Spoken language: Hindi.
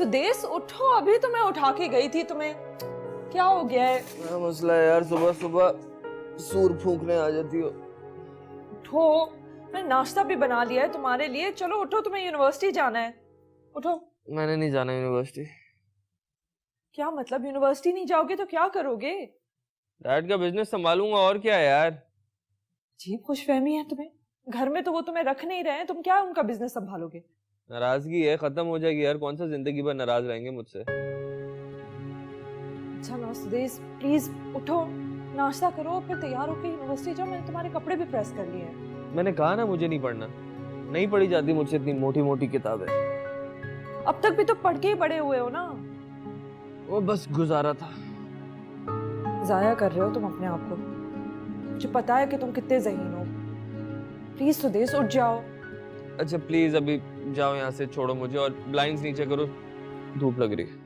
सुदेश उठो, अभी तो मैं उठा के गई थी तुम्हें, क्या हो गया है? क्या मसला है यार, सुबह सुबह सूर फूंकने आ जाती हो। उठो, मैं नाश्ता भी बना लिया है तुम्हारे लिए। चलो उठो, तुम्हें यूनिवर्सिटी जाना है, उठो। मैंने नहीं जाना यूनिवर्सिटी। क्या मतलब, यूनिवर्सिटी नहीं जाओगे तो क्या करोगे? डैड का बिजनेस संभालूंगा, और क्या है यार। अजीब खुशफहमी है तुम्हें। घर में तो वो तुम्हें रख नहीं रहे हैं, तुम क्या उनका बिजनेस संभालोगे? नाराजगी है, खत्म हो जाएगी यार। कौन सा जिंदगी भर नाराज रहेंगे मुझसे। अच्छा ना सुदेश, प्लीज उठो, नाश्ता करो, फिर तैयार होकर यूनिवर्सिटी जाओ। मैंने तुम्हारे कपड़े भी प्रेस कर लिए हैं। मैंने कहा ना मुझे नहीं पढ़ना, नहीं पढ़ी जाती मुझसे इतनी मोटी मोटी किताबें। अब तक भी तो पढ़ के ही बड़े हुए हो ना। वो बस गुजारा था। जाया कर रहे हो तुम अपने आप को। मुझे पता है कि तुम कितने ज़हीन हो। प्लीज सुदेश उठ जाओ। अच्छा प्लीज अभी जाओ यहाँ से, छोड़ो मुझे और ब्लाइंड्स नीचे करो, धूप लग रही है।